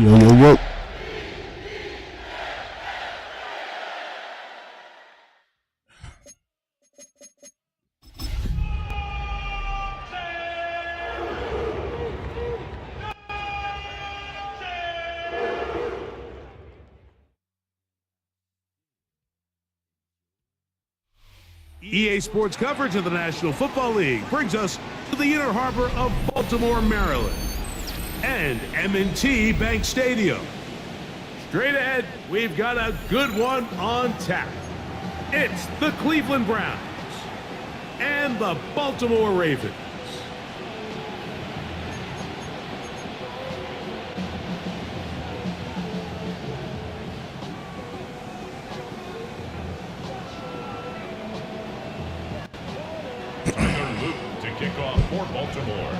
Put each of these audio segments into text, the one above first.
Yo, yo, yo. EA Sports coverage of the National Football League brings us to the Inner Harbor of Baltimore, Maryland, and M&T Bank Stadium. Straight ahead, we've got a good one on tap. It's the Cleveland Browns and the Baltimore Ravens. Kickoff for Baltimore.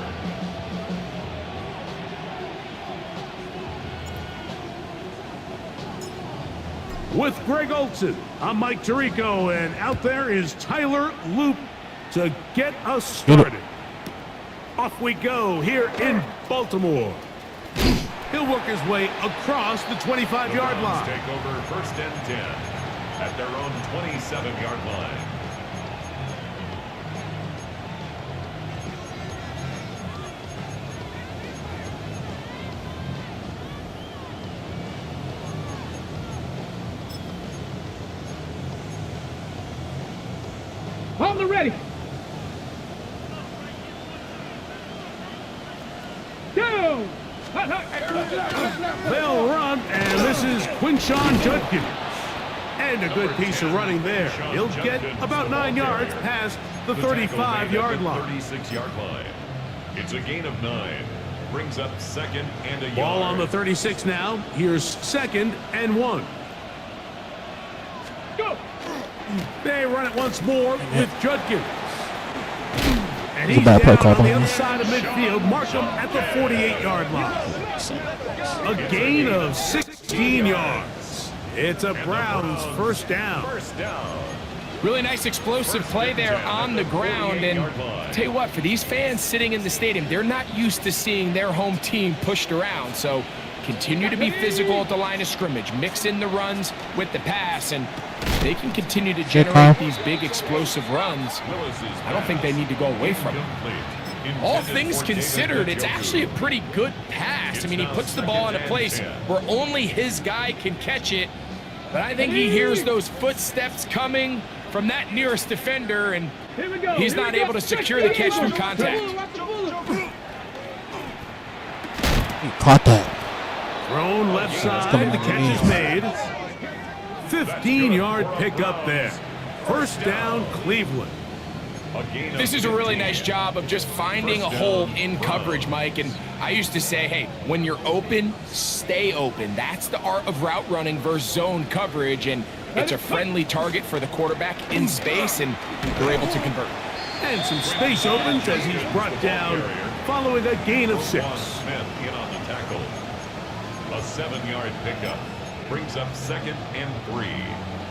With Greg Olson, I'm Mike Tirico, and out there is Tyler Loop to get us started. Off we go here in Baltimore. He'll work his way across the 25-yard line. Take over 1st and 10 at their own 27-yard line. Hold it ready. Go. They'll run, and this is Quinshon Judkins. And a good piece of running there. He'll get about 9 yards past the 35-yard line. 36-yard line. It's a gain of 9. Brings up 2nd and a yard. Ball on the 36 now. Here's 2nd and 1. Go. They run it once more with Judkins. And It's a he's bad play down call on the by other him. side of midfield. Mark him at the 48-yard line. A gain of 16 yards. It's a Browns first down. First down. Really nice explosive play there on the ground. And tell you what, for these fans sitting in the stadium, they're not used to seeing their home team pushed around. So continue to be physical at the line of scrimmage. Mix in the runs with the pass, and they can continue to generate these big explosive runs. I don't think they need to go away from it. All things considered, it's actually a pretty good pass. I mean, he puts the ball in a place where only his guy can catch it. But I think he hears those footsteps coming from that nearest defender, and he's not able to secure the catch through contact. He caught that. Thrown left side. The catch is made. 15-yard pickup there. First down, Cleveland. This is a really nice job of just finding a hole in coverage, Mike. And I used to say, hey, when you're open, stay open. That's the art of route running versus zone coverage. And it's a friendly target for the quarterback in space, and they're able to convert. And some space opens as he's brought down following a gain of 6. Smith in on the tackle. A 7-yard pickup. Brings up 2nd and 3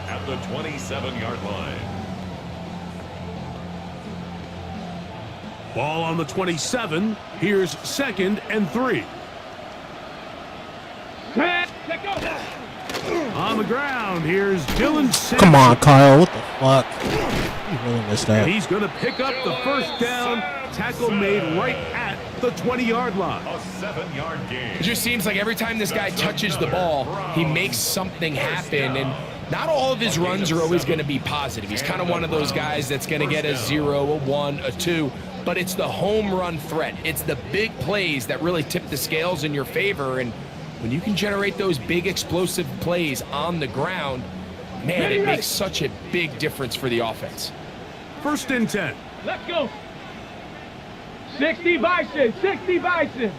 at the 27-yard line. Ball on the 27. Here's 2nd and 3. On the ground, here's Dylan Sampson. Come on, Kyle. What the fuck? You really missed that. And he's going to pick up the first down. Tackle made right at the 20-yard line. A 7-yard gain. It just seems like every time this guy touches the ball, he makes something happen. And not all of his runs are always going to be positive. He's kind of one of those guys that's going to get a 0, a 1, a 2. But it's the home run threat. It's the big plays that really tip the scales in your favor. And when you can generate those big explosive plays on the ground, man, it makes such a big difference for the offense. 1st and 10. Let's go. 60 Bison. 60 Bison.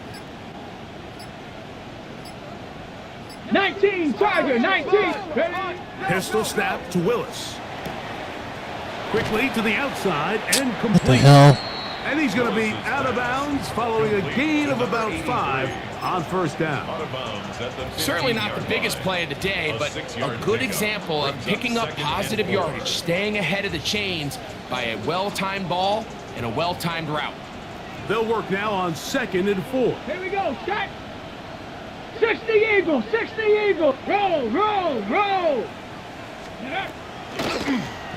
19 Tiger. 19. Ready? Pistol snap to Willis. Quickly to the outside and complete. What the hell? And he's going to be out of bounds following a gain of about 5 on first down. Out of bounds at the 15-yard Certainly not the biggest play of the day, but a good example of picking up positive yardage, staying ahead of the chains by a well-timed ball and a well-timed route. They'll work now on 2nd and 4. Here we go. Shot. 60 Eagle, 60 Eagle. Roll, roll, roll.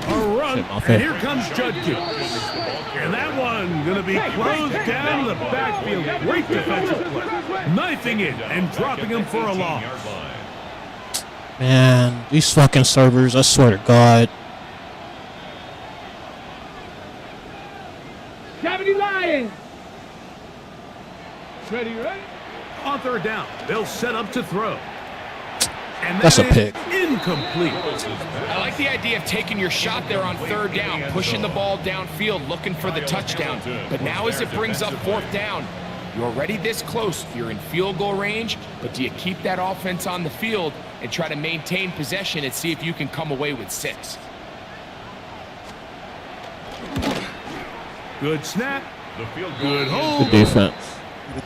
A run, Shit, off and it. here comes Judkins. And that one going to be closed down in the backfield. Great defensive play. Knifing it and dropping him for a loss. Man, these fucking servers, I swear to God. 70 Lions. Ready, ready? On third down, they'll set up to throw. And That's a that is pick. incomplete. I like the idea of taking your shot there on third down, pushing the ball downfield, looking for the touchdown. But now as it brings up fourth down, you're already this close. You're in field goal range, but do you keep that offense on the field and try to maintain possession and see if you can come away with 6? Good snap. The field goal Good is hold. Good defense.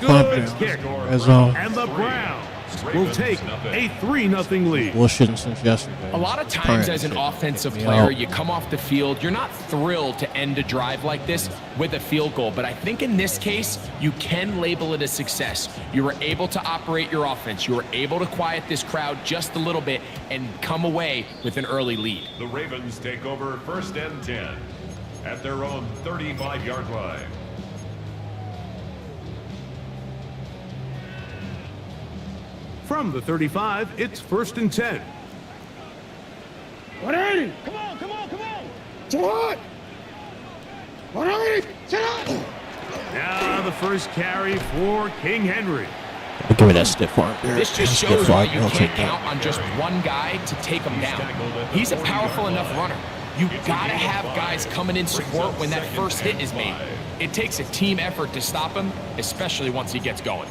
Good kick. Red zone. And the Browns will take a 3-0 lead. Bullshitting since yesterday. A lot of times Current as an shit. offensive Yeah. player, you come off the field, you're not thrilled to end a drive like this with a field goal. But I think in this case, you can label it a success. You were able to operate your offense. You were able to quiet this crowd just a little bit and come away with an early lead. The Ravens take over 1st and 10 at their own 35-yard line. From the 35, it's 1st and 10. 180. Come on, come on, come on. Sit on. 180. Sit on. Now the first carry for King Henry. Give me that stiff arm. This just shows why you can't count on just one guy to take him down. He's a powerful enough runner. You gotta have guys coming in support when that first hit is made. It takes a team effort to stop him, especially once he gets going.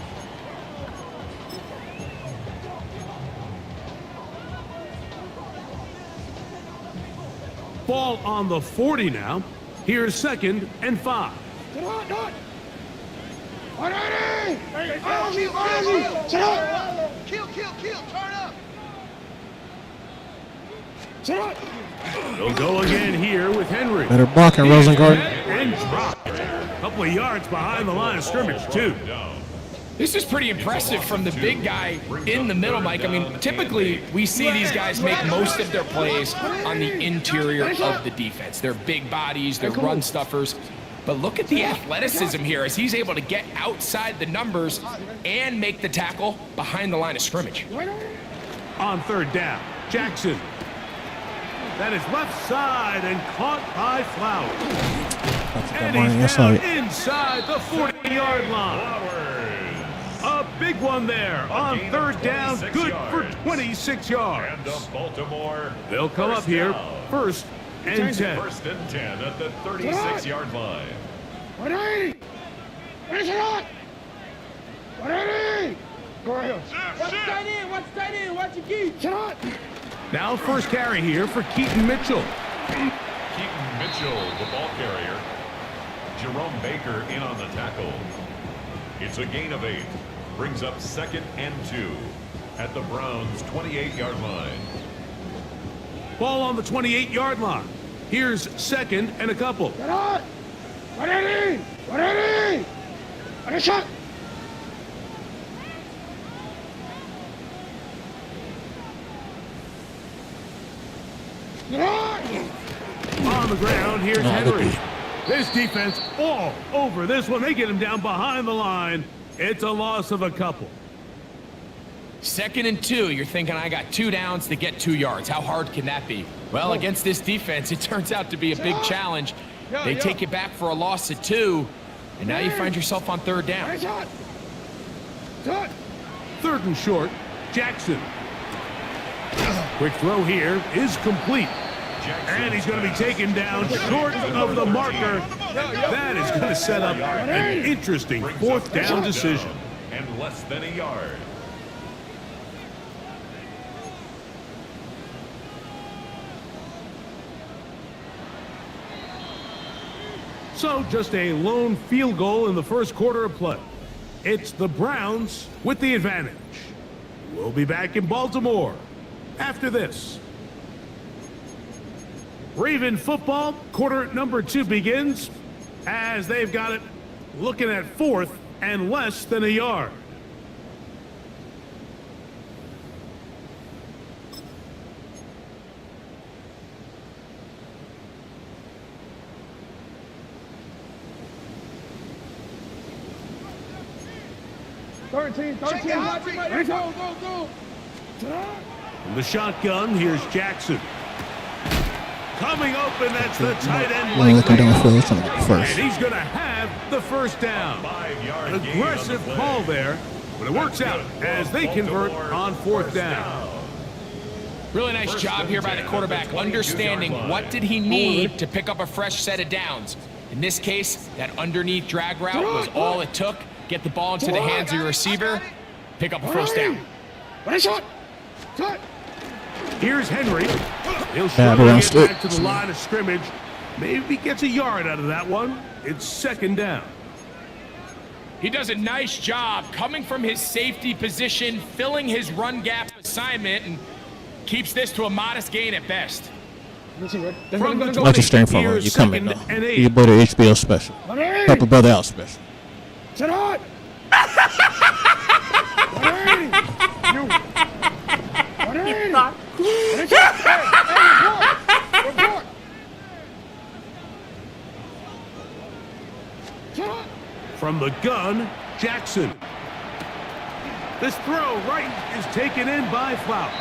Ball on the 40 now. Here's 2nd and 5. Sit on, on. 180. Army. Sit on. Kill, turn up. Sit on. They'll go again here with Henry. Better blocking, Rosengard. And drop. A couple of yards behind the line of scrimmage, too. This is pretty impressive from the big guy in the middle, Mike. I mean, typically we see these guys make most of their plays on the interior of the defense. They're big bodies, they're run stuffers. But look at the athleticism here as he's able to get outside the numbers and make the tackle behind the line of scrimmage. On third down, Jackson. That is left side and caught by Flowers. And he's down inside the 40-yard line. A big one there on third down, good for 26 yards. And the Baltimore. They'll come up here, 1st and 10. 1st and 10 at the 36-yard line. 180. Finish it on. 180. Go ahead. What's tight in? Watch your keep. Sit on. Now first carry here for Keaton Mitchell. Keaton Mitchell, the ball carrier. Jerome Baker in on the tackle. It's a gain of 8. Brings up 2nd and 2 at the Browns' 28-yard line. Ball on the 28-yard line. Here's 2nd and a couple. Sit on. 180. 180. Finish it. Sit on. On the ground, here's No, Henry. good. This defense all over this one. They get him down behind the line. It's a loss of a couple. 2nd and 2, you're thinking I got 2 downs to get 2 yards. How hard can that be? Well, against this defense, it turns out to be a big challenge. They take you back for a loss of 2, and now you find yourself on third down. Finish it. Sit on. 3rd and short, Jackson. Quick throw here is complete. And he's going to be taken down short of the marker. That is going to set up an interesting 4th down decision. And less than a yard. So just a lone field goal in the first quarter of play. It's the Browns with the advantage. We'll be back in Baltimore after this. Raven football, quarter number 2 begins as they've got it looking at 4th and less than a yard. 13. Watch it, buddy. Go. From the shotgun, here's Jackson. Coming open, that's the tight end. Only looking downfield, trying to get the first. And he's going to have the first down. 5-yard An gain aggressive on the call play. there, but it works out as they convert on fourth down. Really nice job here by the quarterback, understanding what did he need to pick up a fresh set of downs. In this case, that underneath drag route was all it took. Get the ball into the hands of your receiver, pick up a first down. Here's Henry. He'll Bad struggle around to get back stick. to the line of scrimmage. Maybe gets a yard out of that one. It's second down. He does a nice job coming from his safety position, filling his run gap assignment, and keeps this to a modest gain at best. From the Watch your string from here's you coming second though. and Your 8. boy the HBO special. Help a brother out special. From the gun, Jackson. This throw right is taken in by Flowers.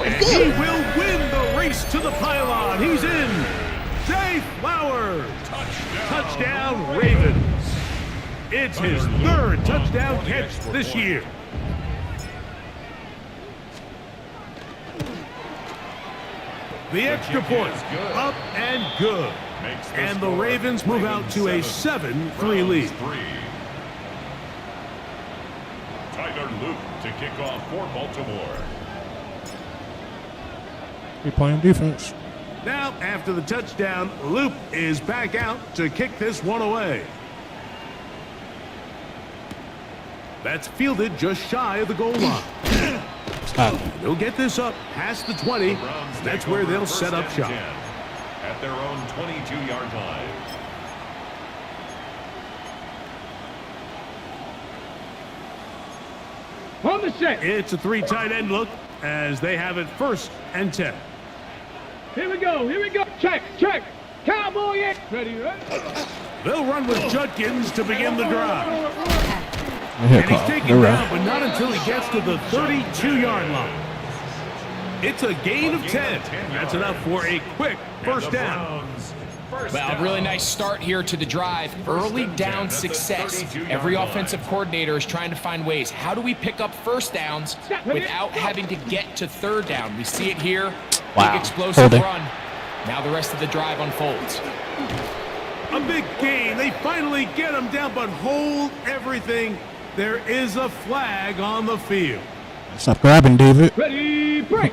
And he will win the race to the pylon. He's in. Zay Flowers. Touchdown, Ravens. It's his third touchdown catch this year. The extra point, up and good. And the Ravens move out to a 7-3 lead. Tyler Luke to kick off for Baltimore. You're playing defense. Now, after the touchdown, Loop is back out to kick this one away. That's fielded just shy of the goal line. Stop. They'll get this up past the 20. That's where they'll set up shop. At their own 22-yard line. On the set. It's a 3 tight end look as they have it first and 10. Here we go. Check. Cowboy it. Ready. They'll run with Judkins to begin the drive. Here, And he's Carl. taken You're down, right. but not until he gets to the 32-yard line. It's a gain of 10. That's enough for a quick first down. Well, a really nice start here to the drive. Early down success. Every offensive coordinator is trying to find ways. How do we pick up first downs without having to get to third down? We see it here. Wow. Big explosive Holding. run. Now the rest of the drive unfolds. A big gain. They finally get him down, but hold everything. There is a flag on the field. Stop grabbing, David. Ready. Break.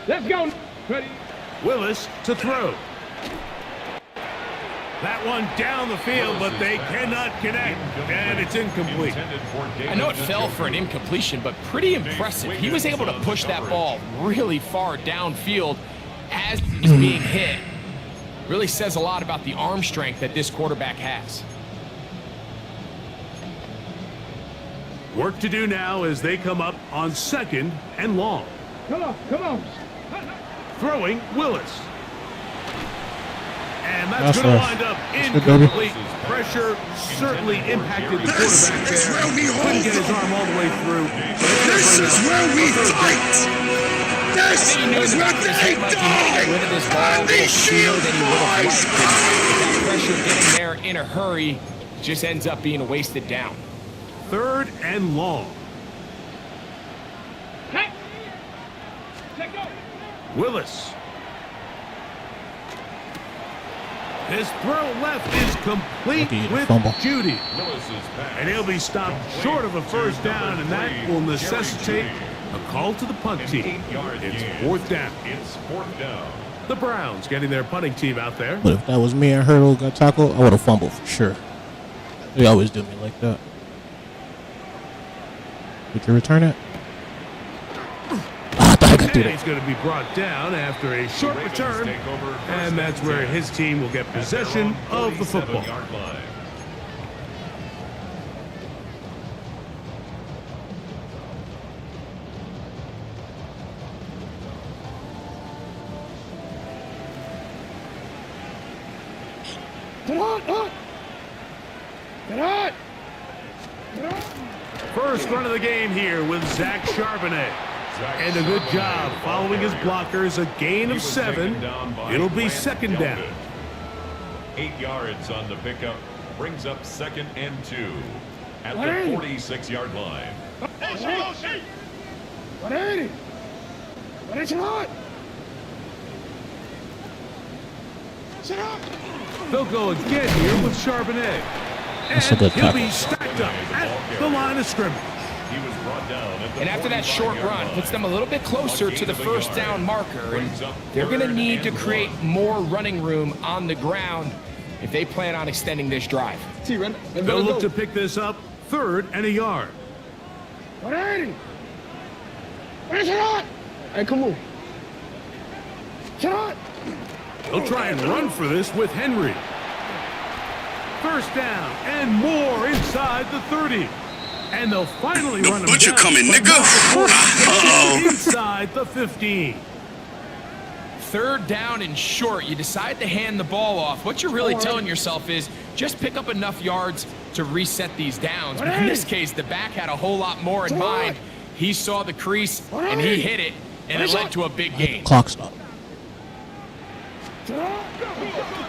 Let's go. Ready. Willis to throw. That one down the field, but they cannot connect, and it's incomplete. I know it fell for an incompletion, but pretty impressive. He was able to push that ball really far downfield as he was being hit. Really says a lot about the arm strength that this quarterback has. Work to do now as they come up on second and long. Come on. Throwing Willis. And that's That's going to nice. wind up good, baby. incomplete. Pressure certainly impacted the quarterback there. Couldn't get his arm all the way through. This is where we fight. This He knew is the where doctors they hate like he might get rid of this ball die. a And little the sooner shield than he would have flies liked. That pressure getting there in a hurry just ends up being a wasted down. Third and long. Hey. Let go. Willis. His throw left is complete Lucky with fumble. Judy. Willis's pass. And he'll be stopped short of a first down, and that will necessitate a call to the punt team. It's fourth down. It's fourth down. The Browns getting their punting team out there. But if that was me and Hurdle got tackled, I would have fumbled for sure. They always do me like that. We can return it. I thought I could do And he's that. going to be brought down after a short Ravens return, take over first and that's and where 10 his team will get at their possession own of the football. 47-yard line. Get on! Get on! First run of the game here with Zach Charbonnet. And a good job following his blockers, a gain of 7. It'll be second down. 8 yards on the pickup, brings up 2nd and 2 at the 46-yard line. 180! 180! Sit up! They'll go again here with Charbonnet. That's a And good he'll tackle. be stacked up at the line of scrimmage. He was brought down at the And after that short 45-yard run, line. puts them a little bit closer to the first down marker. And they're going to need to create more running room on the ground if they plan on extending this drive. They'll look to pick this up 3rd and a yard. 180! Where's it on? Hey, come on. Sit on! They'll try and run for this with Henry. First down and more inside the 30. And they'll finally The run him butcher down, coming, but nigga. not before Uh-oh. inside the 15. 3rd down and short, you decide to hand the ball off. What you're really telling yourself is just pick up enough yards to reset these downs. But in this case, the back had a whole lot more in mind. He saw the crease and he hit it, and it led to a big gain. Clock stop.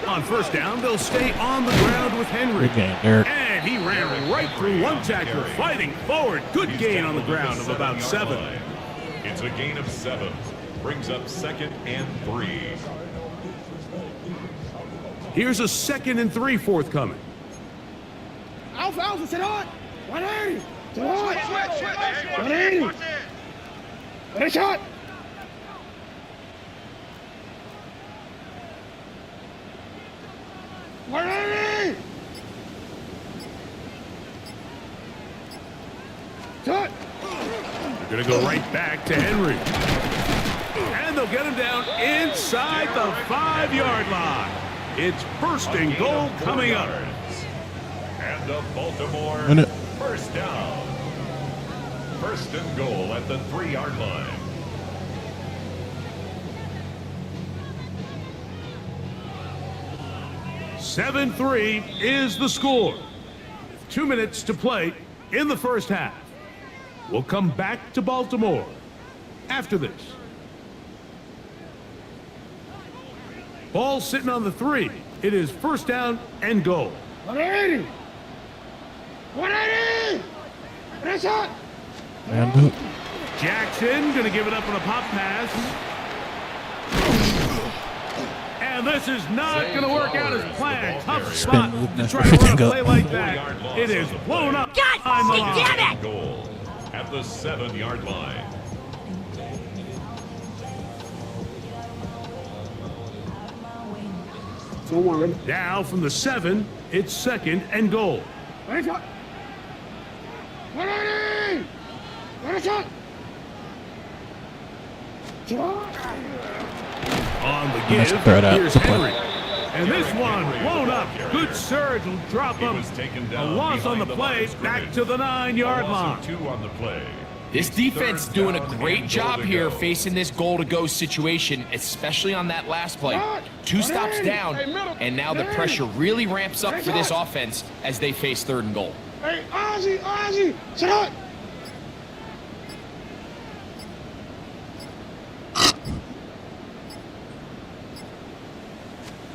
On first down, they'll stay on the ground with Henry. Good game, Derek. And he ran right through one tackler, fighting forward. Good gain on the ground of about 7. It's a gain of 7. Brings up 2nd and 3. Here's a 2nd and 3 forthcoming. Alpha, sit on! 180! Sit on! 180! 180 shot! They're going to go right back to Henry. And they'll get him down inside the 5-yard line. It's first and goal coming up. And the Baltimore Minute. first down. First and goal at the 3-yard line. Seven 3 is the score. 2 minutes to play in the first half. We'll come back to Baltimore after this. Ball sitting on the 3. It is first down and goal. 180! 180! 180 shot! And Jackson gonna give it up on a pop pass. And this is not gonna work out as planned. Tough spot move, to mess try to run everything a up. play like that. It is blown up. on the line. Goal at the 7-yard line. Now from the 7, it's second and goal. On the Nice give, throw it out. here's Good play. Henry. And this one blown up. Good surge will drop him. was taken A down loss on the behind the play, line of back scrimmage. to the 9-yard A line. loss of 2 on the play. This defense Third doing a down great and job goal to here go. facing this goal-to-go situation, especially on that last play. 2 stops down, and now the pressure really ramps up for this offense as they face 3rd and goal. Hey, Ozzy, sit up!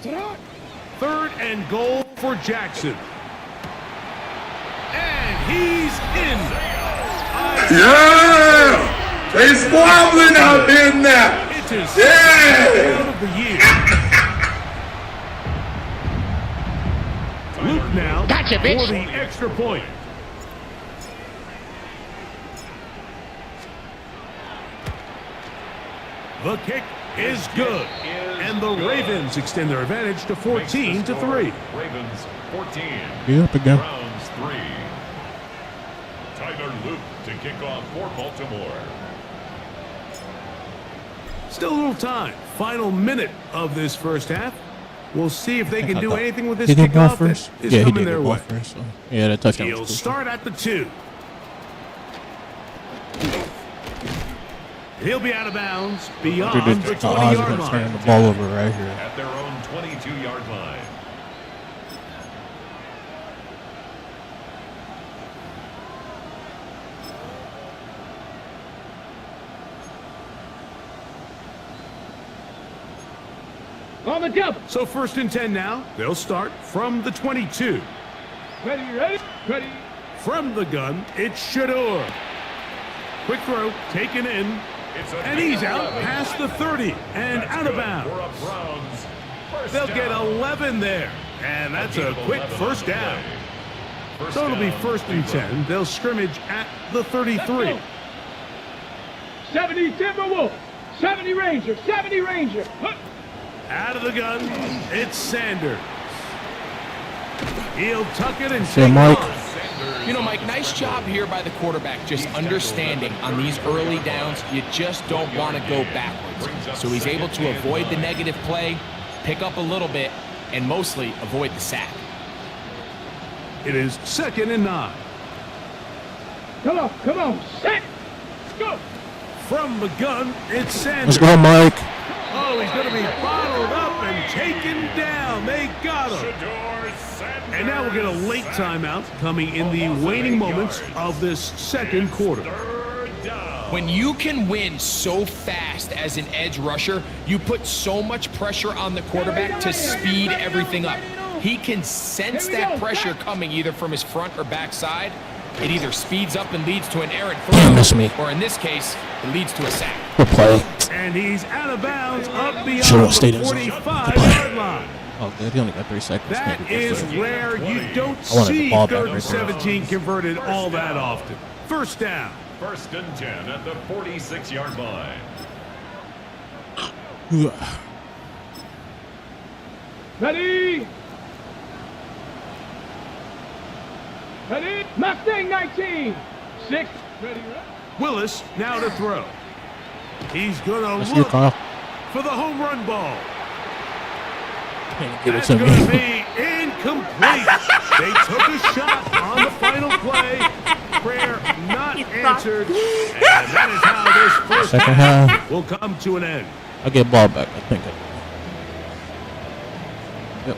Sit up! 3rd and goal for Jackson. And he's in. Yeah! They squabbling out in there! It's his Yeah! touchdown of the year. Luke now Gotcha, bitch. for the extra point. The kick is good. And the Ravens extend their advantage to 14 to 3. Ravens 14. Be up again. Browns 3. Tyler Luke to kick off for Baltimore. Still a little time. Final minute of this first half. We'll see if they can do anything with this Did he get ball kickoff first? that is Yeah, he coming did their get ball way. first. So. Yeah, that touchdown He'll was cool. start at the 2. He'll be out of bounds beyond the Odds are 20-yard going to turn line. the ball over right here. At their own 22-yard line. On the double. So 1st and 10 now. They'll start from the 22. Ready. From the gun, it's Shador. Quick throw, taken in, and he's out past the 30 and out of bounds. They'll get 11 there, and that's a quick first down. So it'll be 1st and 10. They'll scrimmage at the 33. 70 Timberwolves. 70 Ranger. 70 Ranger. Out of the gun, it's Sanders. He'll tuck it and Say, take Mike. off. You know, Mike, nice job here by the quarterback, just understanding on these early downs, you just don't want to go backwards. So he's able to avoid the negative play, pick up a little bit, and mostly avoid the sack. It is 2nd and 9. Come on. Set. Go. From the gun, it's Sanders. Let's go, Mike. Oh, he's going to be bottled up and taken down. They got him. And now we'll get a late timeout coming in the waning moments of this 2nd quarter. When you can win so fast as an edge rusher, you put so much pressure on the quarterback to speed everything up. He can sense that pressure coming either from his front or back side. It either speeds up and leads to an errant Miss me. throw, or in this case, it leads to a sack. Good play. And he's out of bounds up beyond Should've stayed the in zone. 45-yard line. Oh, good. He only got 3 seconds. That Maybe good is play. rare. You don't I wanted the see ball back 3rd right and there. 17 converted all that often. First down. 1st and 10 at the 46-yard line. Ready. Mustang 19. 6. Ready. Willis now to throw. He's going That's to you, look Carl. for the home run ball. Give it That's to going to me. be incomplete. They took a shot on the final play. Prayer not answered. And that is how this first Second half half. will come to an end. I'll get ball back, I think. Yep.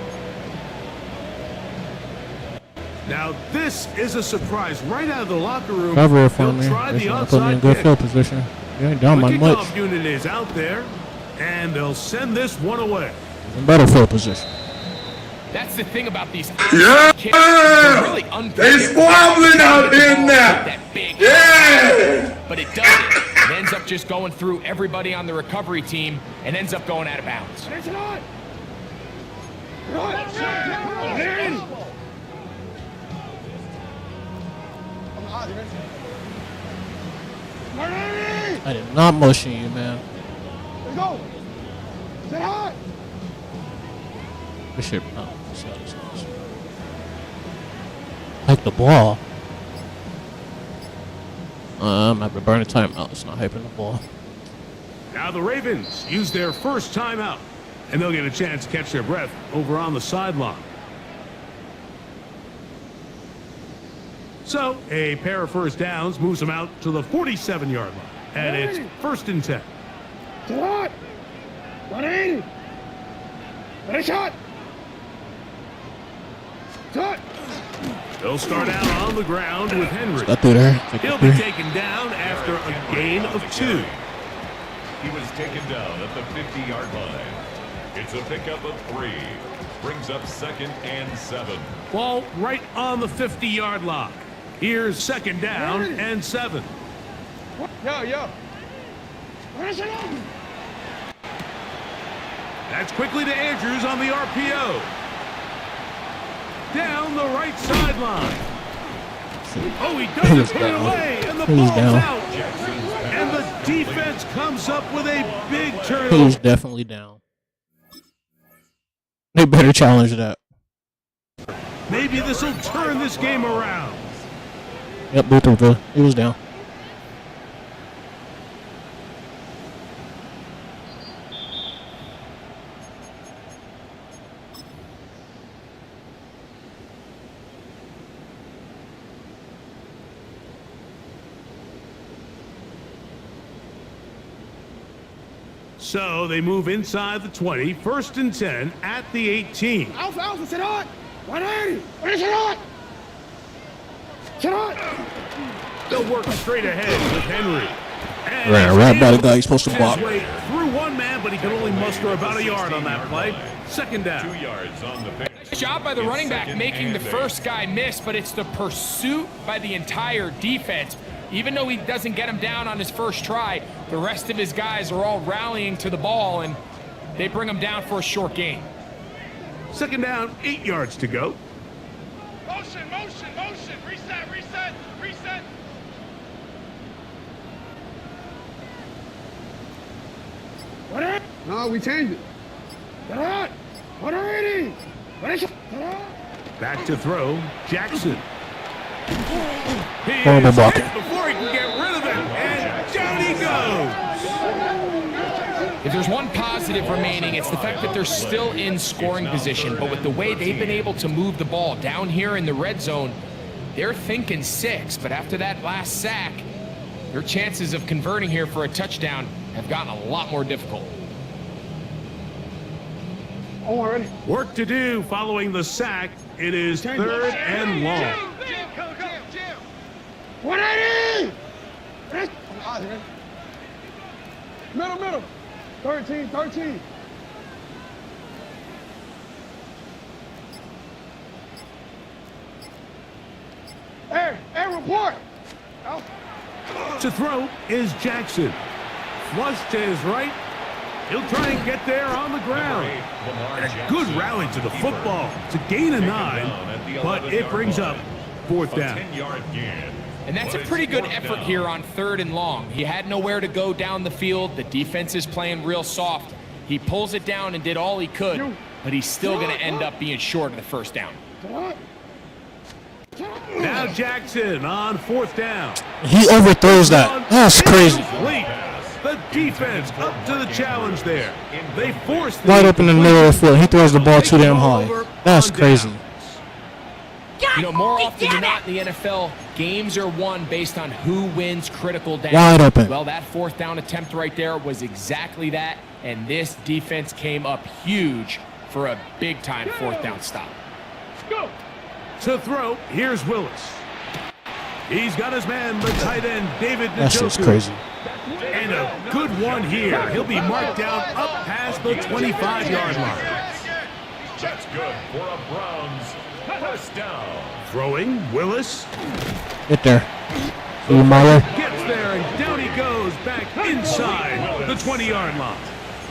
Now this is a surprise right out of the locker room. Cover it for They'll me. try They the trying to put me in onside good kick. field position. You ain't down The by much. kickoff unit is out there, and they'll send this one away. In better field position. That's the thing about these Yeah! kicks. They're really They unpredictable. squabbling out in there. That big Yeah! but it doesn't. It ends up just going through everybody on the recovery team and ends up going out of bounds. It's on. Ready. Ready. I did not motion you, man. Let's go. Say hi. This shit. Oh, hike the ball. I'm not gonna burn a timeout. It's not hyping the ball. Now the Ravens use their first timeout, and they'll get a chance to catch their breath over on the sideline. So a pair of first downs moves them out to the 47-yard line, and it's 1st and 10. Shot. 180. Ready, shot. Shot. They'll start out on the ground with Henry. Got through there. Take He'll it be through. taken down after a gain of 2. He was taken down at the 50-yard line. It's a pickup of 3. Brings up 2nd and 7. Ball right on the 50-yard line. Here's 2nd down and 7. Yo. That's quickly to Andrews on the RPO. Down the right sideline. Oh, he He doesn't was put it down. away, and the He was ball's down. out. And the defense comes up with a big He was turnover. definitely down. They better challenge that. Maybe this will turn this game around. Yep, Lutherville. He was down. So they move inside the 20, 1st and 10 at the 18. Alpha, sit on. 180. Ready, shot. Shot. They'll work straight ahead with Henry. Right by the guy he's supposed to block. His way through one man, but he can only muster about a yard on that play. Second down. 2 yards on the pitch. Nice job by the running back making the first guy miss, but it's the pursuit by the entire defense. Even though he doesn't get him down on his first try, the rest of his guys are all rallying to the ball, and they bring him down for a short gain. Second down, 8 yards to go. Motion, motion, motion. Reset, reset, reset. What? No, we changed it. What already? Back to throw, Jackson. He Horrible is block. hit before he can get rid of it, and down he goes. If there's one positive remaining, it's the fact that they're still in scoring position, but with the way they've been able to move the ball down here in the red zone, they're thinking 6, but after that last sack, their chances of converting here for a touchdown have gotten a lot more difficult. Oh, already. Work to do following the sack. It is third and long. What are Middle. 13. Hey, report. To throw is Jackson. Flush to his right. He'll try and get there on the ground. And a good rally to the football. It's a gain of 9, but it brings up fourth down. 10-yard gain. And that's a pretty good effort here on 3rd and long. He had nowhere to go down the field. The defense is playing real soft. He pulls it down and did all he could, but he's still going to end up being short of the first down. Now Jackson on 4th down. He overthrows that. That's crazy. Complete. The defense up to the challenge there. They force the Wide open in the middle of the field. He throws the ball too damn high. That's crazy. You know, more often than not in the NFL, games are won based on who wins critical downs. Wide open. Well, that 4th down attempt right there was exactly that, and this defense came up huge for a big-time 4th down stop. Go. To throw, here's Willis. He's got his man, the tight end, David Njoku. That's just crazy. And a good one here. He'll be marked down up past the 25-yard line. That's good for a Browns first down. Throwing, Willis. Get there. See you, Miller. Gets there, and down he goes back inside the 20-yard line.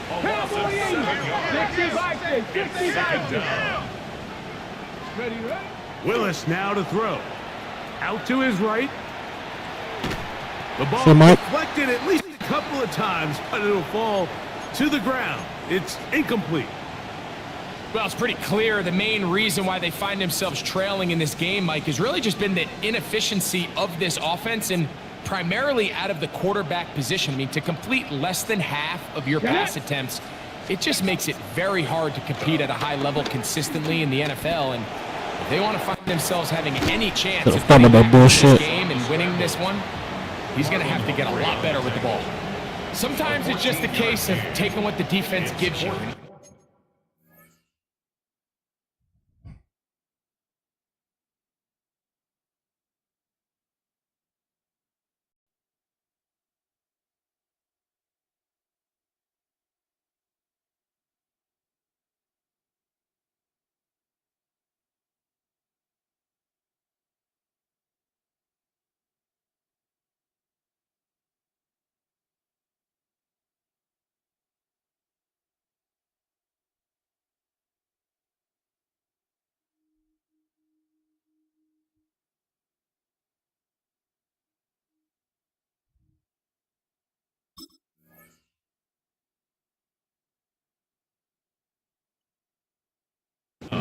A loss of 7 yards. It's second down. Ready? Willis now to throw. Out to his right. The ball So, Mike. deflected at least a couple of times, but it'll fall to the ground. It's incomplete. Well, it's pretty clear the main reason why they find themselves trailing in this game, Mike, has really just been the inefficiency of this offense and primarily out of the quarterback position. I mean, to complete less than half of your pass attempts, it just makes it very hard to compete at a high level consistently in the NFL. And if they want to find themselves having any chance of Talking getting about back to this bullshit. game and winning this one, he's going to have to get a lot better with the ball. Sometimes it's just a case of taking what the defense gives you.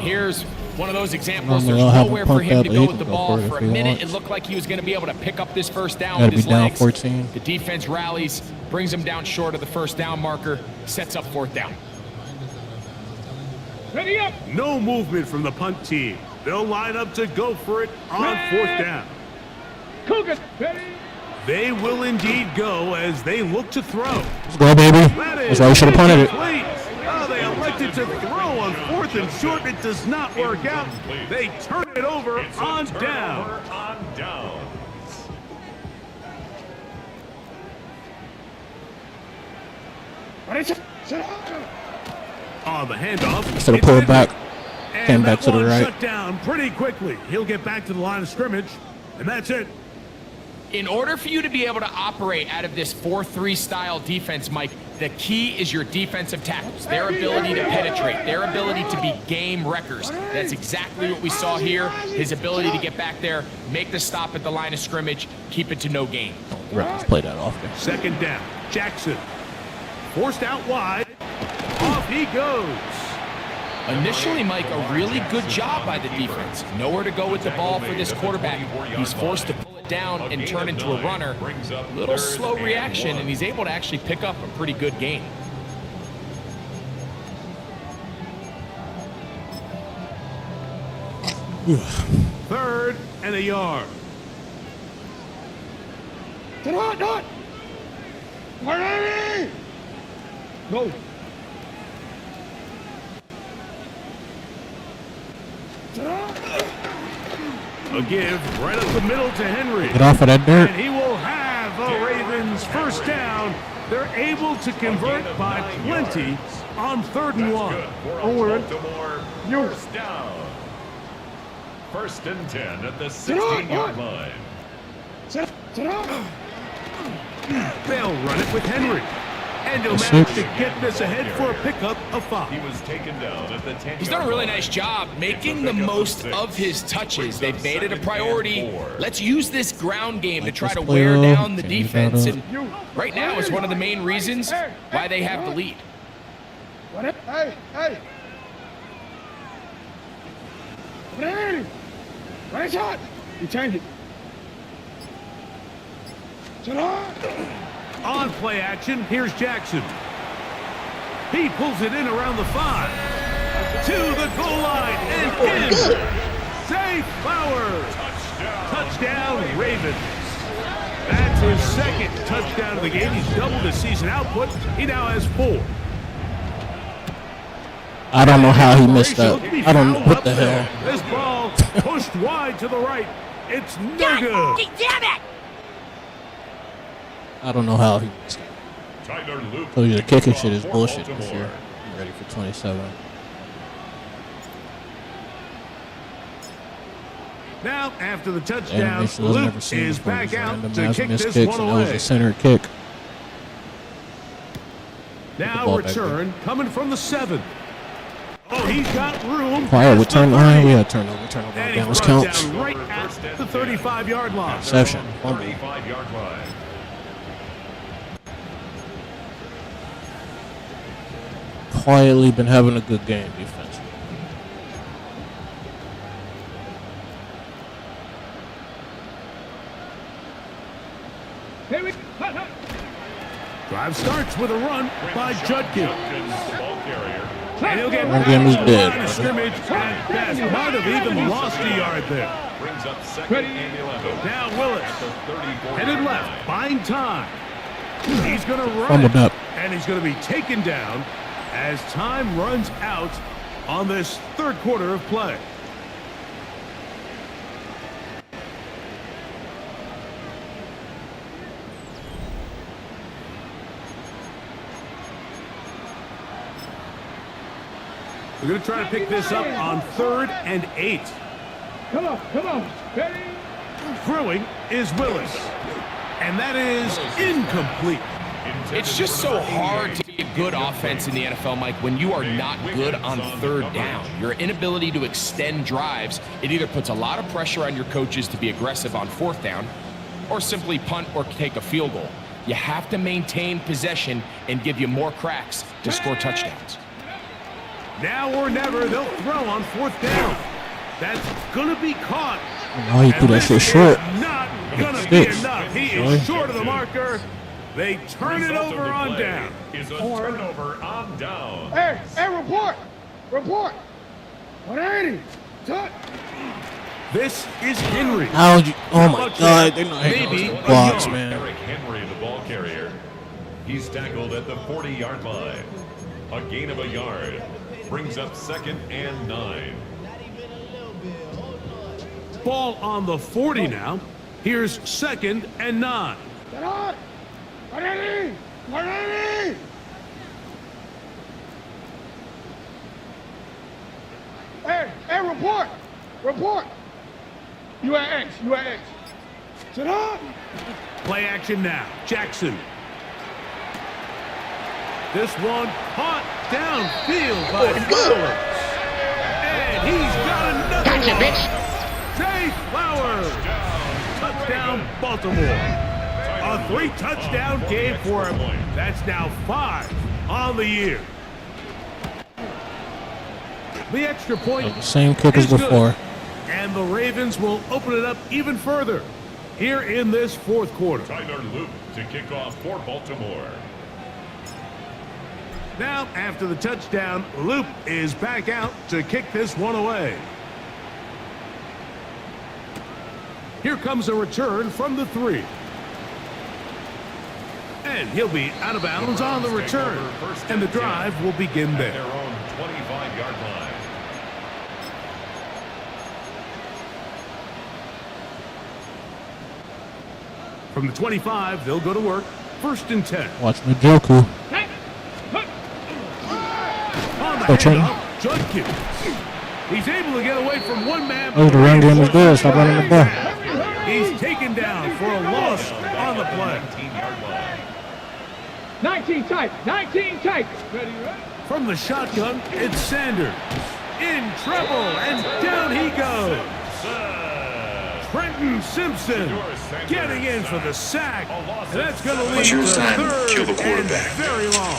Here's one of those examples. Normally There's I'll have him nowhere for pumped him up, to but go he with can the go ball for it for if a he minute. wants. It looked like he was going to be able to pick up this first down Gotta with his be down legs. 14. The defense rallies, brings him down short of the first down marker, sets up 4th down. Ready up. No movement from the punt team. They'll line up to go for it on 4th down. Cougars. Ready. They will indeed go as they look to throw. Let's go, baby. That's why we should have punted it. Complete. Oh, they elected to throw on 4th and short. It does not work out. They turn it over It's a on turnover down. on downs. On the handoff. Instead of pulling back, came back to the right. Shut down pretty quickly. He'll get back to the line of scrimmage, and that's it. In order for you to be able to operate out of this 4-3 style defense, Mike, the key is your defensive tackles, their ability to penetrate, their ability to be game wreckers. That's exactly what we saw here, his ability to get back there, make the stop at the line of scrimmage, keep it to no gain. Let's play that off there. Second down. Jackson. Forced out wide. Off he goes. Initially, Mike, a really good job by the defense. Nowhere to go with the ball for this quarterback. He's forced to pull it down and turn into a runner. Little slow reaction, and he's able to actually pick up a pretty good gain. Third and a yard. Not. Go. A give right up the middle to Henry. Get off of that dirt. And he will have a Ravens first down. They're able to convert by plenty on 3rd and 1. Baltimore, first down. 1st and 10 at the 16-yard line. They'll run it with Henry. And he'll That's manage it. to get this ahead for a pickup of 5. He was taken down at the 10-yard He's done a really line. nice job making It's the a pickup of most 6. of his touches. Brings They've up made it a 2nd and priority. 4. Let's use this ground game to Like try this to play wear up, down the change that defense. up. And right now is one of the main reasons why they have the lead. Hey. Right shot. You change it. On play action, here's Jackson. He pulls it in around the 5. To the goal line and in. Zay Flowers. Touchdown, Ravens. That's his 2nd touchdown of the game. He's doubled his season output. He now has 4. I don't know how he missed that. I don't know what the hell. This ball pushed wide to the right. It's no good. Damn it! I don't know how he missed that. Tyler Luke. So the kicking shit is for bullshit this Baltimore. year. I'm ready for 27. Now, after the touchdown, Animation I've Luke never seen is before. back Just out random to ass kick missed this kicks, one and that was away. a center kick. Now ball back return coming from the 7th. Oh, he's got room. Quiet with past the turn line. 30. We had turnover And down. he This runs counts. down right at the 35-yard line. Interception. Fumble. 35-yard line. Quietly been having a good game defense. Drive starts with a run by Judkins. Judkins, the ball carrier. And he'll get Run game is back to the dead, line of brother. scrimmage at best. Might have even lost a yard there. Brings up 2nd and 11. Now Willis. At the 34-yard Headed line. left, buying time. He's going to run Fumbled it. up. And he's going to be taken down as time runs out on this 3rd quarter of play. We're going to try to pick this up on 3rd and 8. Come on. Ready? Throwing is Willis. And that is incomplete. It's just so hard to be a good offense in the NFL, Mike, when you are not good on 3rd down. Your inability to extend drives, it either puts a lot of pressure on your coaches to be aggressive on 4th down or simply punt or take a field goal. You have to maintain possession and give you more cracks to score touchdowns. Now or never, they'll throw on 4th down. That's going to be caught. Oh, he threw that shit short. Not going to be Sticks. enough. He Boy. is short of the marker. They turn it Result of over the on play down. Is a turnover on down. Hey, report. 180. Touch. This is Henry. How you? Oh my Touchdown. God, they're not hitting Maybe those a blocks, yard. man. Eric Henry, the ball carrier. He's tackled at the 40-yard line. A gain of a yard. Brings up 2nd and 9. Ball on the 40 now. Here's 2nd and 9. Get on. 180. Hey, report. Report. You at X. You at X. Sit up. Play action now. Jackson. This one caught downfield by Flowers. And he's got another Gotcha, one. bitch. Jay Flowers. Touchdown, Baltimore. A 3-touchdown game for him. That's now 5 on the year. The extra point. The same kick as is good. before. And the Ravens will open it up even further here in this fourth quarter. Tyler Loop to kick off for Baltimore. Now, after the touchdown, Loop is back out to kick this one away. Here comes a return from the 3. And he'll be out of bounds on the return. And the drive will begin there. Their own 25-yard line. From the 25, they'll go to work. 1st and 10. Watch Njoku. On the Coaching. handoff, Judkins. He's able to get away from one man. Oh, the run game is good. Stop running the ball. He's taken down for a loss on the play. 19-yard line. 19 tight. 19 tight. Ready? From the shotgun, it's Sanders. In trouble, and down he goes. Trenton Simpson getting in for the sack. And that's going to lead to third Kill the and quarterback. very long.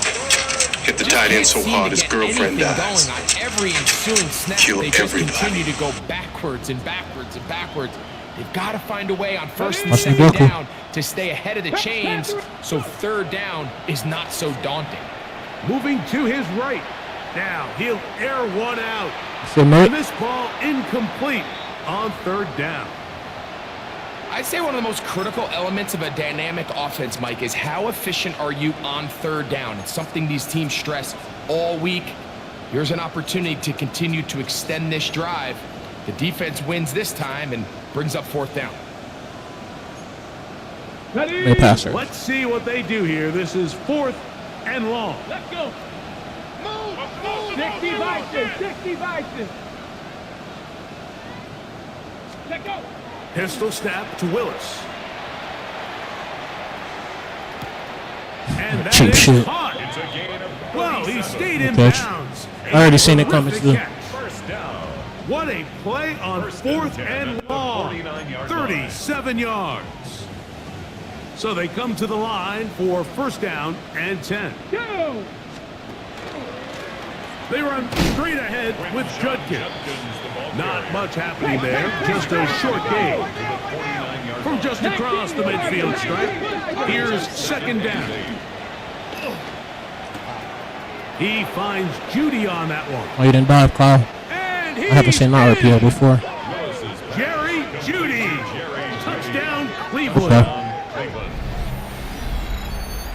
Hit the tight end so Can't seem hard to his get girlfriend anything dies. going on every ensuing snap. Kill They just everybody. continue to go backwards and backwards and backwards. They've got to find a way on 1st and Watch 2nd Njoku. down to stay ahead of the chains, so 3rd down is not so daunting. Moving to his right. Now he'll air one out. So, mate, And this ball incomplete on 3rd down. I'd say one of the most critical elements of a dynamic offense, Mike, is how efficient are you on 3rd down? It's something these teams stress all week. Here's an opportunity to continue to extend this drive. The defense wins this time and brings up 4th down. no passer. Let's see what they do here. This is 4th and long. Let's go. Move. 60 Vices. 60 Vices. Let go. Pistol snap to Willis. And that Cheap is shit. caught. It's a gain of Well, he stayed in Catch. bounds. I already seen it coming, Terrific too. catch. 1st down. What a play on 4th and long. 49-yard 37 yards. So they come to the line for 1st down and 10. Go. They run straight ahead with Judkins. Not much happening there, just a short gain. From just across the midfield stripe, here's 2nd down. He finds Judy on that one. Oh, you didn't dive, Kyle. And I haven't seen that RPO before. Jerry Judy. Touchdown, Cleveland. Okay.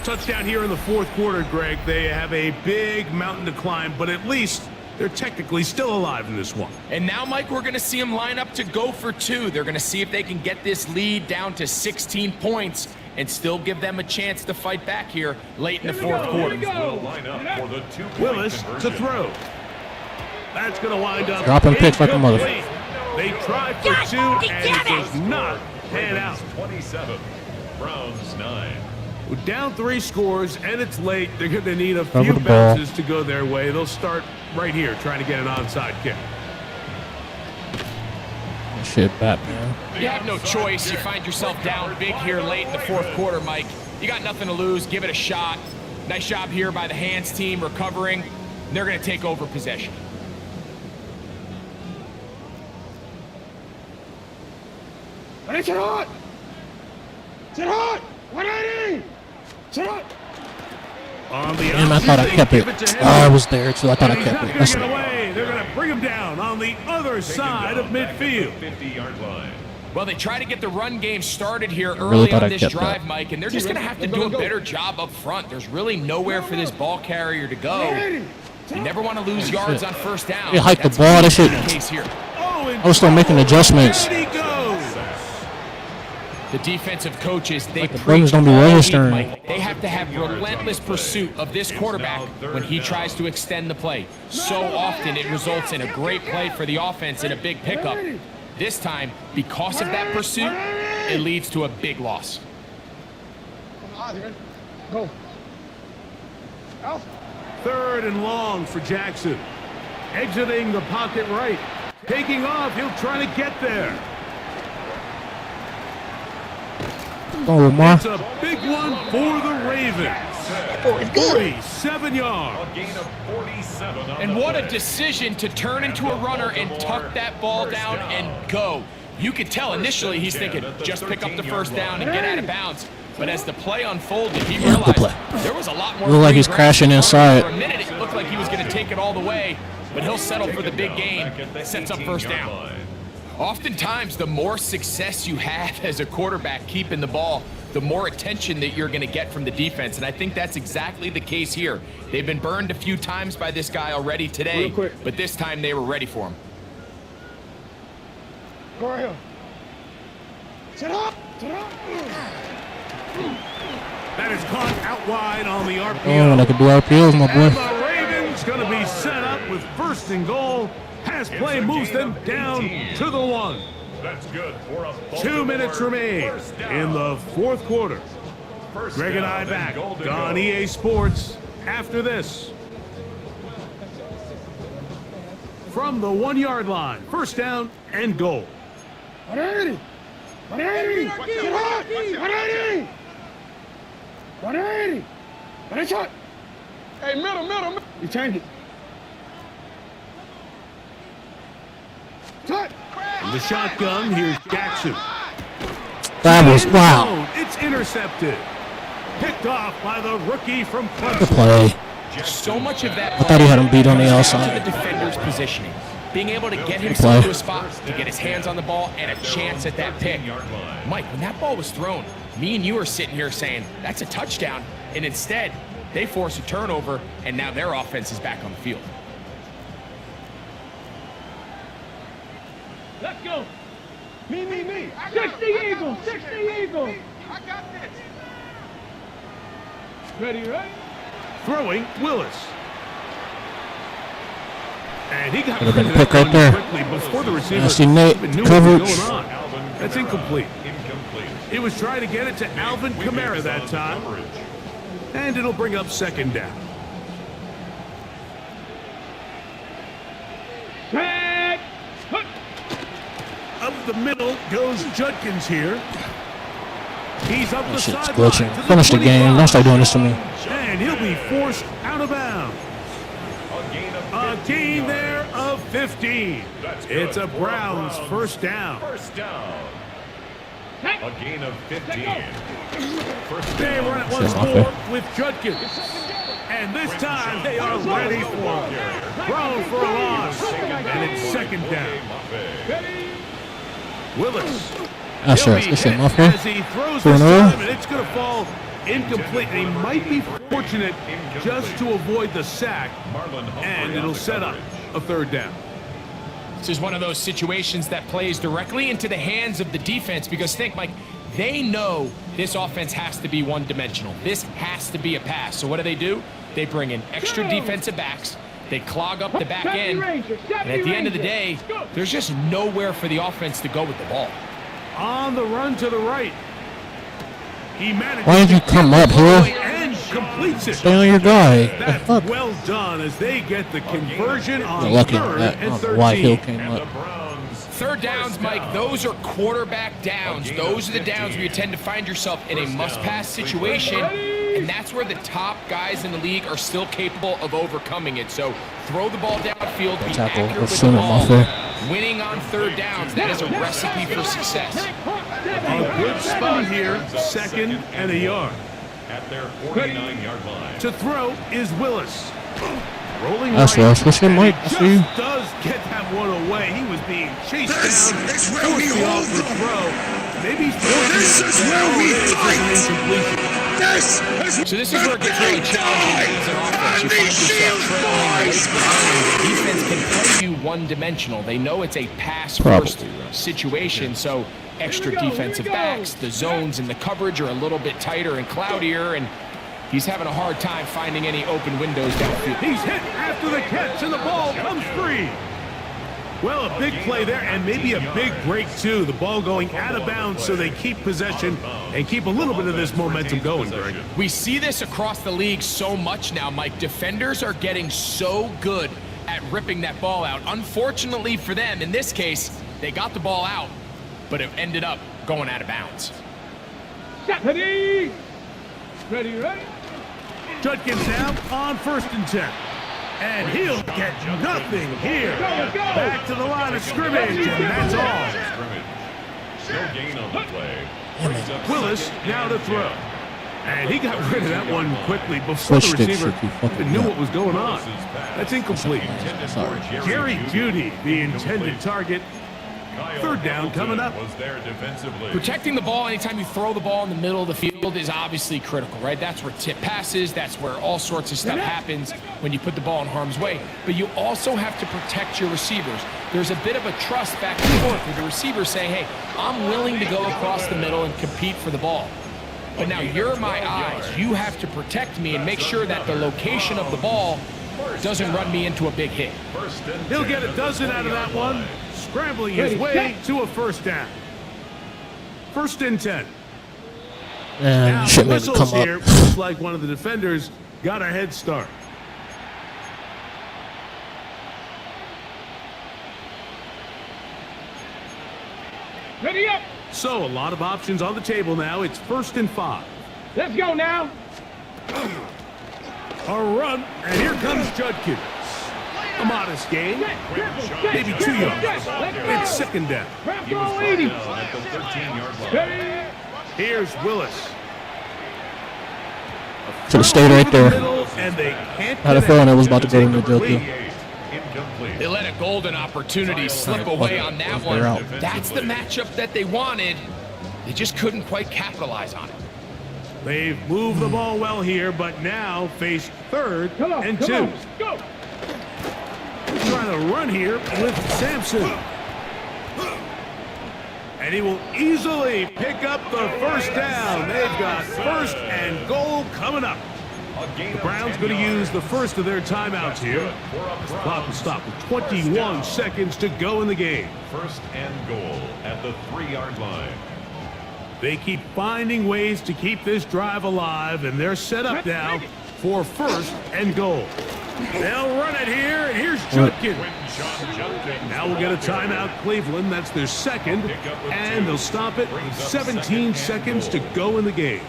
Touchdown here in the 4th quarter, Greg. They have a big mountain to climb, but at least they're technically still alive in this one. And now, Mike, we're going to see them line up to go for 2. They're going to see if they can get this lead down to 16 points and still give them a chance to fight back here late in the 4th quarter. Will line up for the 2-point Willis to conversion. throw. That's going to wind up Dropping picks like a incomplete. They tried for 2, and it does not pan out. 27. Browns 9. With down 3 scores, and it's late, they're going to need a Cover few the ball. bounces to go their way. They'll start right here, trying to get an onside kick. Shit, Batman. You have no choice. You find yourself down big here late in the 4th quarter, Mike. You got nothing to lose. Give it a shot. Nice job here by the hands team recovering. They're going to take over possession. Ready, sit hot. Sit hot. 180. Sit hot. On the Damn, I thought I opposite, kept they it. give to him. Oh, I was there, too. I thought I He's kept not it. going That's to get away. They're going to bring him down on the other side of midfield. 50-yard line. Well, they try to get the run game started here really early thought on I this kept drive, that. Mike, and they're just going to have to do a better job up front. There's really nowhere for this ball carrier to go. You never want to lose yards on 1st down. They hiked the That's ball. That shit. the case here. Oh, and I was still making adjustments. there he goes. The defensive coaches, they Like the buttons don't be preach all registering. week, Mike. They have to have relentless pursuit of this quarterback when he tries to extend the play. So often it results in a great play for the offense and a big pickup. This time, because of that pursuit, it leads to a big loss. Go. Out. 3rd and long for Jackson. Exiting the pocket right. Taking off, he'll try to get there. Oh, Lamar. It's a big one for the Ravens. 47 yards. A gain of 47 on And the what a play. decision to turn into a runner and tuck that ball down and go. You could tell initially he's thinking, just pick up the first down and get out of bounds. But as the play unfolded, he realized play. there was a lot more. Looked like he's free ground. crashing inside. For a minute, it looked like he was going to take it all the way, but he'll settle for the big gain, sets up first down. Oftentimes, the more success you have as a quarterback keeping the ball, the more attention that you're going to get from the defense. And I think that's exactly the case here. They've been burned a few times by this guy already today, Real quick. but this time they were ready for him. Go right here. Sit up. Sit up. That is caught out wide on the Oh, RPO. I could do RPOs, my And boy. the Ravens going to be set up with 1st and goal. Pass play moves them down to the 1. That's good for a 2 minutes remain in the 4th quarter. Greg and I back on EA Sports after this. From the 1-yard line, 1st down and goal. 180. 180. Sit up. 180. 180. 180 shot. Hey, middle. You change it. Cut. In the shotgun, here's Jackson. That was, wow. It's intercepted. Picked off by the rookie from Good Clemson. play. So much of that. I thought he had him beat on the To outside. the defender's positioning, being able to get himself play. to a spot to get his hands on the ball and a chance at that pick. Mike, when that ball was thrown, me and you are sitting here saying that's a touchdown, and instead they force a turnover, and now their offense is back on the field. Let's go. Me. 60 Eagles. 60 Eagles. I got this. Ready? Throwing Willis. And he got Could've been a rid of pick right that there. one quickly before the receiver Nasty Nate even knew what coverage. was going on. That's incomplete. Incomplete. He was trying to get it to Alvin Kamara that time, and it'll bring up 2nd down. Tag. Up the middle goes Judkins here. He's up the That shit's sideline glitching. to the Finish the game. 25. Don't start doing this to me. And he'll be forced out of bounds. A gain there of 15. It's a Browns first down. First down. A gain of 15. First They run it down. once Shit, more okay. with Judkins. And this time they are ready for him. Throw for a loss. And it's 2nd down. Willis. That's He'll right. be This shit hit muff here. as he throws For this an error? time, and it's going to fall incomplete. And he might be fortunate just to avoid the sack, and it'll set up a 3rd down. This is one of those situations that plays directly into the hands of the defense because think, Mike, they know this offense has to be one-dimensional. This has to be a pass. So what do? They bring in extra defensive backs. They clog up the back end. And at the end of the day, there's just nowhere for the offense to go with the ball. On the run to the right. He manages Why did you to come get up the here? ball and completes it. Stay on your guy. The That's fuck? well done as they get the conversion on You're lucky 3rd that. I and don't know why Hill 13. came up. 3rd downs, Mike, those are quarterback downs. Those are the downs where you tend to find yourself in a must-pass situation, and that's where the top guys in the league are still capable of overcoming it. So throw the ball downfield, be Tackle. accurate Let's with send the him off ball. there. Winning on 3rd downs, that is a recipe for success. A good spot here, 2nd and a yard. At their 49-yard line. To throw is Willis. Rolling That's right. Russ. What's your and he mic? I see you. just does get that one away. He was being chased This down. is where Forced we the hold awkward them. throw. Maybe he's This is where we fight. incompletion. This is So this is where it gets really challenging as an offense. You find yourself trailing late in the game. Defense can play you one-dimensional. They know it's a pass-first Probably. situation, so extra defensive backs. The zones and the coverage are a little bit tighter and cloudier, and he's having a hard time finding any open windows downfield. He's hit after the catch, and the ball comes free. Well, a big play there, and maybe a big break, too. The ball going out of bounds, so they keep possession and keep a little bit of this momentum going, Greg. We see this across the league so much now, Mike. Defenders are getting so good at ripping that ball out. Unfortunately for them, in this case, they got the ball out, but it ended up going out of bounds. Ready? Ready, ready? Judkins now on 1st and 10. And he'll get nothing here. Back to the line of scrimmage, and that's all. No gain on the play. Willis now to throw. And he got rid of that one quickly before Switch the stick receiver should be fucking even knew up. what was going on. That's incomplete. Sorry. Jerry Jeudy, the intended target. 3rd down coming up. Was there defensively. Protecting the ball anytime you throw the ball in the middle of the field is obviously critical, right? That's where tip passes, that's where all sorts of stuff happens when you put the ball in harm's way. But you also have to protect your receivers. There's a bit of a trust back and forth with the receiver saying, hey, I'm willing to go across the middle and compete for the ball. But now you're my eyes. You have to protect me and make sure that the location of the ball doesn't run me into a big hit. He'll get a dozen out of that one, scrambling his way to a 1st down. 1st and 10. And Now the shit made me whistles come here. up. Looks like one of the defenders got a head start. Ready up. So a lot of options on the table now. It's 1st and 5. Let's go now. A run, and here comes Judkins. A modest gain, maybe 2 yards. It's 2nd down. He was brought down at the 13-yard line. Ready? Here's Willis. Should have stayed right there. And they can't Had a feeling I was about to go in the Joker. Incomplete. They let a golden opportunity slip away on that They're out. one. That's the matchup that they wanted. They just couldn't quite capitalize on it. They've moved the ball well here, but now face 3rd Come on, and come 2. on. Go. Trying to run here with Sampson. And he will easily pick up the 1st down. They've got 1st and goal coming up. The Browns going to use the first of their timeouts here. Clock will stop with 21 seconds to go in the game. 1st and goal at the 3-yard line. They keep finding ways to keep this drive alive, and they're set up now for 1st and goal. They'll run it here, and here's Judkins. Now we'll get a timeout, Cleveland. That's their 2nd, and they'll stop it with 17 seconds to go in the game.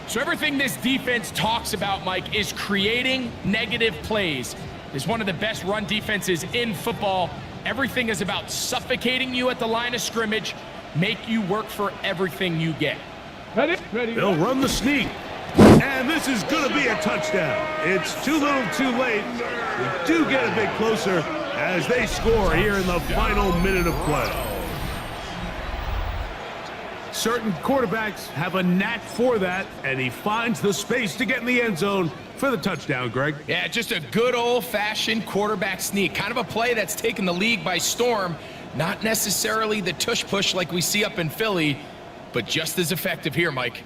So everything this defense talks about, Mike, is creating negative plays. It's one of the best run defenses in football. Everything is about suffocating you at the line of scrimmage, make you work for everything you get. Ready? Ready. They'll run the sneak. And this is going to be a touchdown. It's too little too late. We do get a bit closer as they score here in the final minute of play. Certain quarterbacks have a knack for that, and he finds the space to get in the end zone for the touchdown, Greg. Yeah, just a good old-fashioned quarterback sneak. Kind of a play that's taken the league by storm. Not necessarily the tush-push like we see up in Philly, but just as effective here, Mike.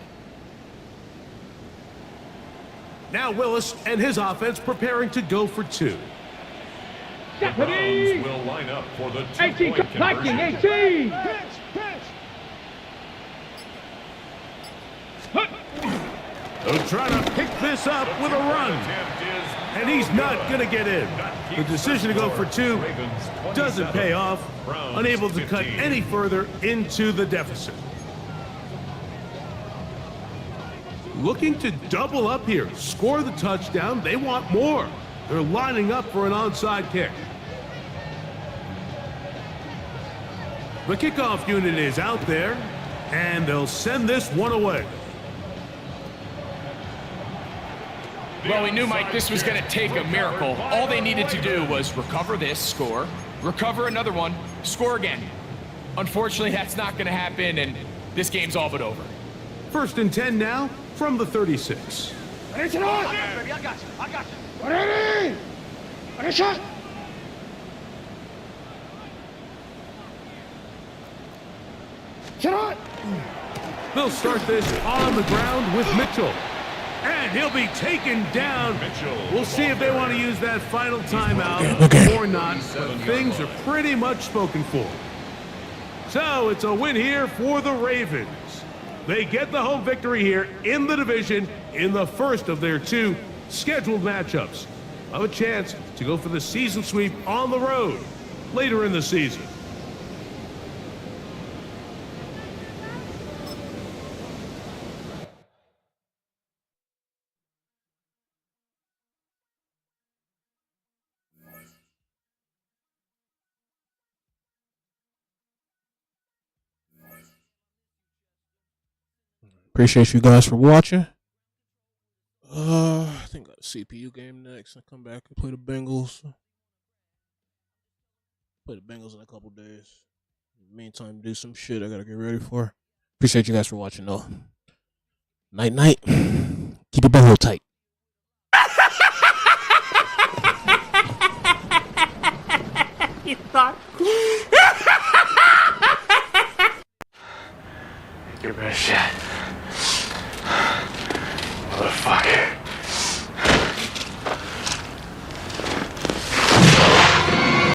Now Willis and his offense preparing to go for 2. The Browns will line up for the 18, two-point Viking, conversion. 18. They'll try to pick this up with a run. And he's not going to get in. The decision to go for 2 doesn't pay off. Unable to cut any further into the deficit. Looking to double up here. Score the touchdown. They want more. They're lining up for an onside kick. The kickoff unit is out there, and they'll send this one away. Well, we knew, Mike, this was going to take a miracle. All they needed to do was recover this, score, recover another one, score again. Unfortunately, that's not going to happen, and this game's all but over. 1st and 10 now from the 36. Ready, baby, I got you. Ready? Ready, shot. They'll start this on the ground with Mitchell. And he'll be taken down. We'll see if they want to use that final timeout or not, but things are pretty much spoken for. So it's a win here for the Ravens. They get the home victory here in the division in the first of their 2 scheduled matchups. Have a chance to go for the season sweep on the road later in the season. Appreciate you guys for watching. I think I got a CPU game next. I come back and play the Bengals. Play the Bengals in a couple days. In the meantime, do some shit I gotta get ready for. Appreciate you guys for watching though. Night night. Keep your butthole tight. You thought? Give it a shot. Motherfucker.